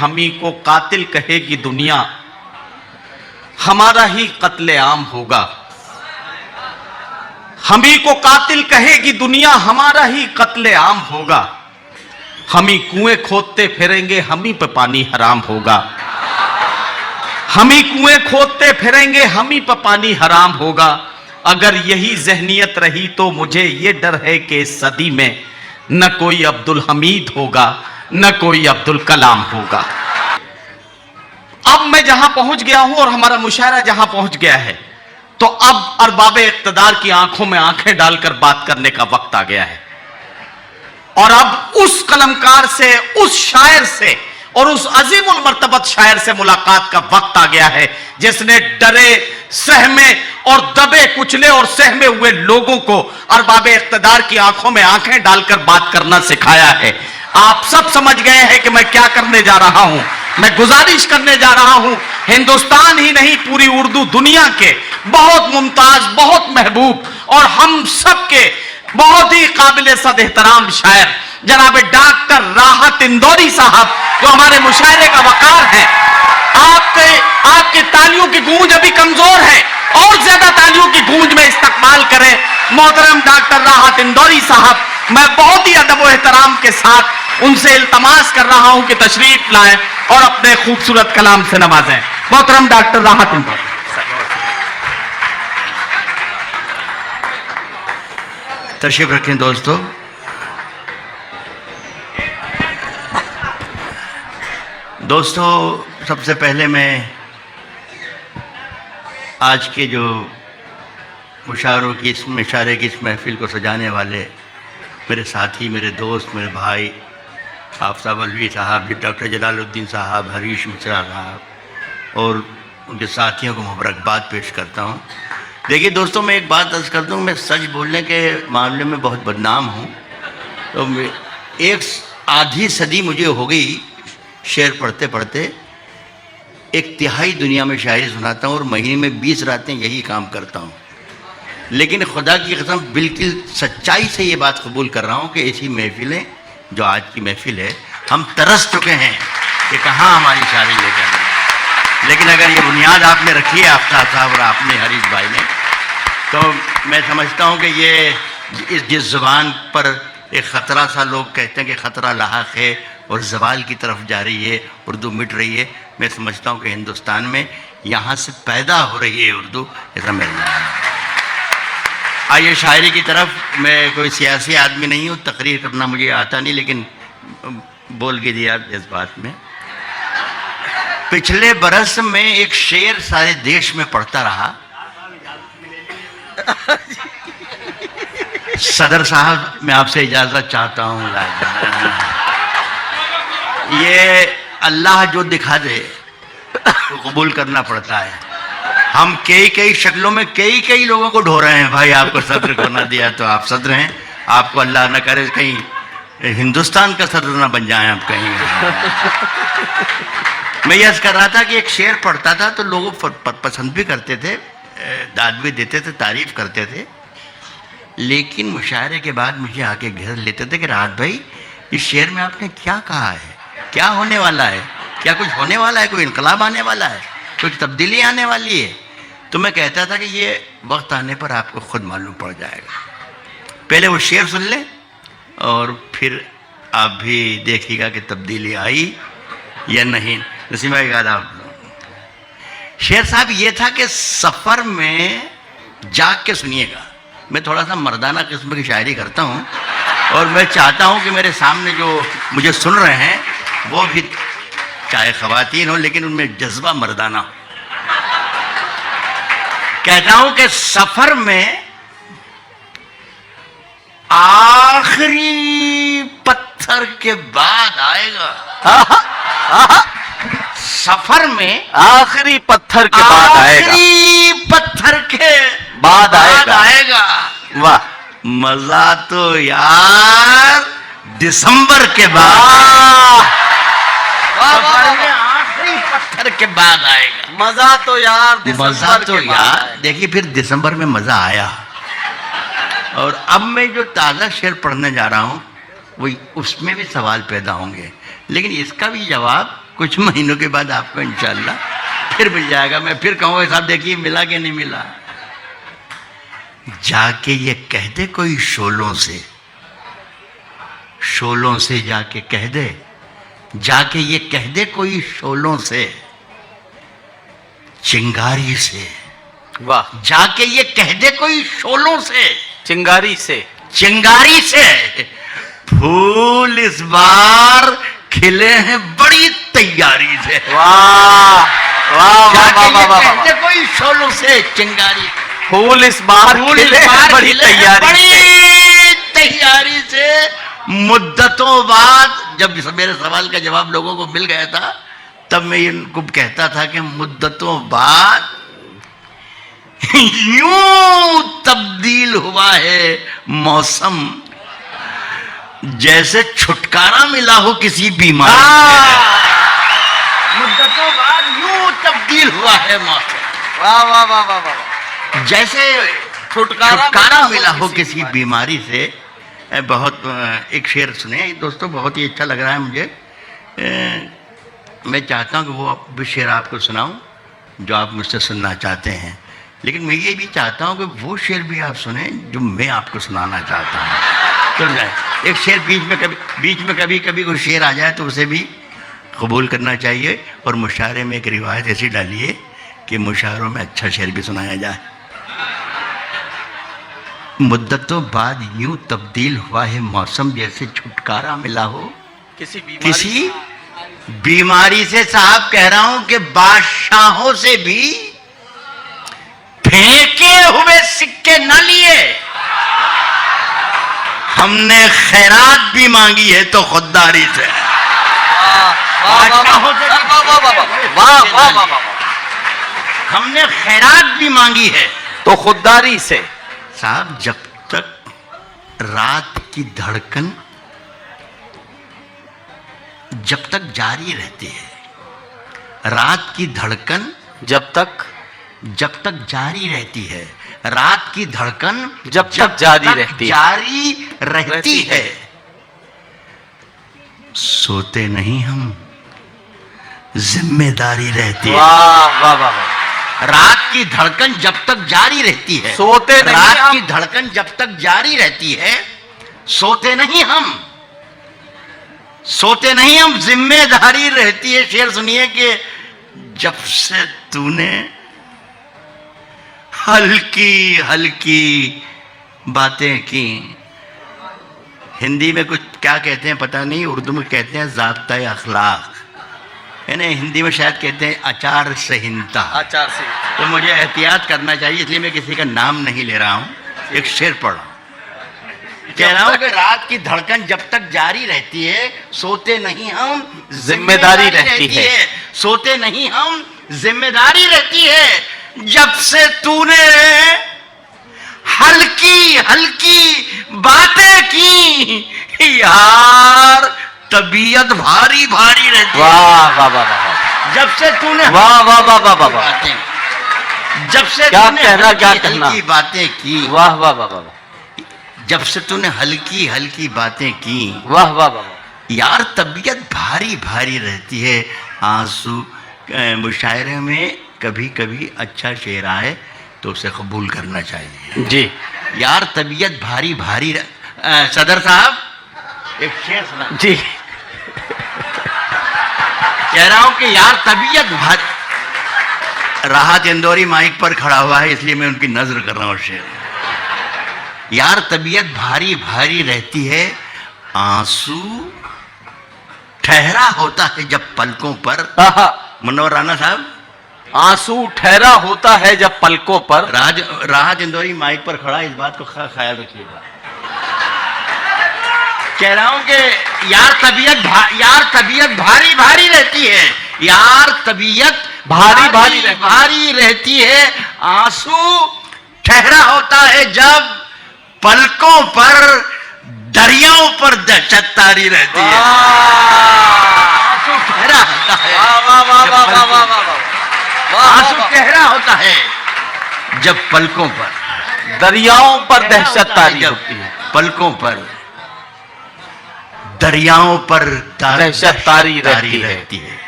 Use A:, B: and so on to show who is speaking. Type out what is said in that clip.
A: हमी को कातिल कहेगी दुनिया, हमारा ही कत्लेआम होगा। हमी को कातिल कहेगी दुनिया, हमारा ही कत्लेआम होगा। हमी कुएं खोदते फिरेंगे, हमी पे पानी हराम होगा। हमी कुएं खोदते फिरेंगे, हमी पे पानी हराम होगा। अगर यही जहनियत रही तो मुझे ये डर है कि इस सदी में न कोई अब्दुल हमीद होगा, न कोई अब्दुल कलाम होगा। अब मैं जहां पहुंच गया हूं और हमारा मुशायरा जहां पहुंच गया है, तो अब अरबाबे इक्तदार की आंखों में आंखें डालकर बात करने का वक्त आ गया है। और अब उस कलमकार से, उस शायर से और उस अजीमुल मर्तबत शायर से मुलाकात का वक्त आ गया है, जिसने डरे, सहमे और दबे कुचले और सहमे हुए लोगों को अरबाबे इक्तदार की आंखों में आंखें डालकर बात करना सिखाया है। आप सब समझ गए हैं कि मैं क्या करने जा रहा हूं। मैं गुजारिश करने जा रहा हूं, हिंदुस्तान ही नहीं पूरी उर्दू दुनिया के बहुत मुमताज, बहुत महबूब और हम सबके बहुत ही काबिल सद एहतराम शायर जनाब डॉक्टर राहत इंदौरी साहब, जो हमारे मुशायरे का वकार है। आपके तालियों की गूंज अभी कमजोर है, और ज्यादा तालियों की गूंज में इस्तकबाल करें मोहतरम डॉक्टर राहत इंदौरी साहब। मैं बहुत ही अदब व एहतराम के साथ उनसे इल्तमास कर रहा हूं कि तशरीफ लाएं और अपने खूबसूरत कलाम से नवाजें। मोहतरम डॉक्टर राहत इंदौरी।
B: तशरीफ रखें दोस्तों। सबसे पहले मैं आज के जो मुशायरों की इस मुशायरे की इस महफिल को सजाने वाले मेरे साथी, मेरे दोस्त, मेरे भाई आफ्ताब अलवी साहब, डॉक्टर जलालुद्दीन साहब, हरीश मिश्रा साहब और उनके साथियों को मुबारकबाद पेश करता हूँ। देखिए दोस्तों, मैं एक बात अर्ज़ कर दूँ, मैं सच बोलने के मामले में बहुत बदनाम हूँ। तो एक आधी सदी मुझे हो गई शेर पढ़ते पढ़ते, एक तिहाई दुनिया में शायरी सुनाता हूँ और महीने में 20 रातें यही काम करता हूँ। लेकिन खुदा की कसम बिल्कुल सच्चाई से ये बात कबूल कर रहा हूँ कि ऐसी महफिलें जो आज की महफिल है, हम तरस चुके हैं कि कहाँ हमारी शायरी लेकर आए। लेकिन अगर ये बुनियाद आपने रखी है आफ्ताब साहब और आपने हरीश भाई ने, तो मैं समझता हूँ कि ये जिस ज़ुबान पर एक ख़तरा सा, लोग कहते हैं कि ख़तरा लाहक है और ज़वाल की तरफ जा रही है, उर्दू मिट रही है, मैं समझता हूँ कि हिंदुस्तान में यहाँ से पैदा हो रही है उर्दू, ऐसा मेरा मानना है। आइए शायरी की तरफ। मैं कोई सियासी आदमी नहीं हूँ, तकरीर करना मुझे आता नहीं, लेकिन बोल के दिया इस बात में। पिछले बरस में एक शेर सारे देश में पढ़ता रहा। सदर साहब, मैं आपसे इजाज़त चाहता हूँ। ये अल्लाह जो दिखा दे तो कबूल करना पड़ता है। हम कई शक्लों में कई लोगों को ढो रहे हैं। भाई आपको सदर को ना दिया तो आप सदर हैं, आपको अल्लाह ना करे कहीं हिंदुस्तान का सदर ना बन जाएं आप कहीं। मैं यह कर रहा था कि एक शेर पढ़ता था तो लोग पसंद भी करते थे, दाद भी देते थे, तारीफ करते थे। लेकिन मुशायरे के बाद मुझे आके घेर लेते थे कि राहत भाई, इस शेर में आपने क्या कहा है, क्या होने वाला है, क्या कुछ होने वाला है, कोई इनकलाब आने वाला है, कुछ तब्दीली आने वाली है। तो मैं कहता था कि ये वक्त आने पर आपको खुद मालूम पड़ जाएगा। पहले वो शेर सुन ले और फिर आप भी देखिएगा कि तब्दीली आई या नहीं। नसीमा याद आप शेर साहब ये था कि सफ़र में जाग के सुनिएगा। मैं थोड़ा सा मर्दाना किस्म की शायरी करता हूँ और मैं चाहता हूँ कि मेरे सामने जो मुझे सुन रहे हैं वो भी चाहे ख़वातीन हो, लेकिन उनमें जज्बा मर्दाना हो। कहता हूँ कि सफ़र में आखिरी पत्थर के बाद आएगा। सफर में आखिरी पत्थर के बाद आएगा, आखिरी पत्थर के बाद आएगा। वाह, मजा तो यार दिसंबर के बाद, सफर में आखिरी पत्थर के बाद आएगा।
A: मजा तो यार
B: मजा तो यार। देखिए फिर दिसंबर में मजा आया। और अब मैं जो ताज़ा शेर पढ़ने जा रहा हूँ वही, उसमें भी सवाल पैदा होंगे, लेकिन इसका भी जवाब कुछ महीनों के बाद आपको इंशाल्लाह फिर मिल जाएगा। मैं फिर कहूँगा साहब देखिए मिला कि नहीं मिला। जाके ये कह दे कोई शोलों से जाके कह दे, जाके ये कह दे कोई शोलों से, चिंगारी से।
A: वाह,
B: जाके ये कह दे कोई शोलों से,
A: चिंगारी से,
B: चिंगारी से, फूल इस बार खिले हैं बड़ी तैयारी से।
A: वाह वाह
B: जाके
A: वाह
B: ये
A: वाह
B: कह दे
A: वाह,
B: कोई शोलों से, चिंगारी,
A: फूल इस बार
B: फूल
A: खिले
B: इस बार
A: बड़ी
B: खिले हैं
A: तैयारी से।
B: बड़ी तैयारी से। मुद्दतों बाद जब मेरे सवाल का जवाब लोगों को मिल गया था, तब मैं इनको कहता था कि मुद्दतों बाद यूं तब्दील हुआ है मौसम, जैसे छुटकारा मिला हो किसी बीमारी से। मुद्दतों बाद यूं तब्दील हुआ है मौसम,
A: वाह वाह वाह वाह वाह,
B: जैसे छुटकारा मिला हो किसी बीमारी से। बहुत एक शेर सुने दोस्तों, बहुत ही अच्छा लग रहा है मुझे। मैं चाहता हूँ कि वो भी शेर आपको सुनाऊं जो आप मुझसे सुनना चाहते हैं, लेकिन मैं ये भी चाहता हूँ कि वो शेर भी आप सुने जो मैं आपको सुनाना चाहता हूँ। तो एक शेर बीच में कभी कोई शेर आ जाए तो उसे भी कबूल करना चाहिए, और मुशायरे में एक रिवायत ऐसी डालिए कि मुशायरों में अच्छा शेर भी सुनाया जाए। मुद्दतों बाद यूं तब्दील हुआ है मौसम, जैसे छुटकारा मिला हो किसी बीमारी से। साहब कह रहा हूं कि बादशाहों से भी फेंके हुए सिक्के न लिए, हमने खैरात भी मांगी है तो खुददारी से। बादशाहों से हमने खैरात भी मांगी है
A: तो खुददारी से।
B: साहब जब तक रात की धड़कन जब तक जारी रहती है, रात की धड़कन
A: जब तक
B: जारी रहती है, रात की धड़कन
A: जब तक जारी
B: रहती है, सोते नहीं हम, जिम्मेदारी रहती है।
A: वाह वाह वाह,
B: रात की धड़कन जब तक जारी रहती है,
A: सोते नहीं
B: रात
A: हम,
B: की धड़कन जब तक जारी रहती है, सोते नहीं हम, जिम्मेदारी रहती है। शेर सुनिए कि जब से तूने हल्की हल्की बातें की, हिंदी में कुछ क्या कहते हैं पता नहीं, उर्दू में कहते हैं ज़ाब्ता अखलाक, यानी हिंदी में शायद कहते हैं आचार संहिता।
A: आचार से
B: तो मुझे एहतियात करना चाहिए, इसलिए मैं किसी का नाम नहीं ले रहा हूं, एक शेर पढ़ रहा हूं। कह रहा हूं कि रात की धड़कन जब तक जारी रहती है, सोते नहीं हम,
A: जिम्मेदारी रहती है।
B: सोते नहीं हम, जिम्मेदारी रहती है। जब से तूने हल्की हल्की बातें की यार, तबीयत भारी भारी रहती है।
A: वाह वाह वाह वाह,
B: जब से तूने
A: वाह वाह वाह वाह वाह वाह,
B: जब से
A: क्या
B: तूने
A: कहना, क्या
B: हल्की
A: कहना।
B: हल्की बातें की,
A: वाह वाह वाह वाह,
B: जब से तूने हल्की हल्की बातें की,
A: वाह वाह वाह,
B: यार तबीयत भारी भारी रहती है। आंसू मुशायरे में कभी कभी अच्छा शेर आए तो उसे कबूल करना चाहिए
A: जी।
B: यार तबीयत भारी भारी सदर साहब एक शेर सुना
A: जी।
B: कह रहा हूं कि यार तबीयत भारी। राहत इंदौरी माइक पर खड़ा हुआ है इसलिए मैं उनकी नजर कर रहा हूं शेर। यार तबीयत भारी भारी रहती है, आंसू ठहरा होता है जब पलकों पर। मुन्नवर राणा साहब,
A: आंसू ठहरा होता है जब पलकों पर।
B: राहत इंदौरी माइक पर खड़ा, इस बात को ख्याल रखिएगा। कह रहा हूं कि यार तबीयत भारी भारी रहती है, यार तबीयत भारी रहती है, आंसू ठहरा होता है जब पलकों पर, दरियाओं पर दहशत तारी रहती है। आंसू ठहरा होता है, आंसू ठहरा होता है जब पलकों पर,
A: दरियाओं पर दहशत तारी होती है,
B: पलकों पर दरियाओं पर
A: दहशत तारी रहती है।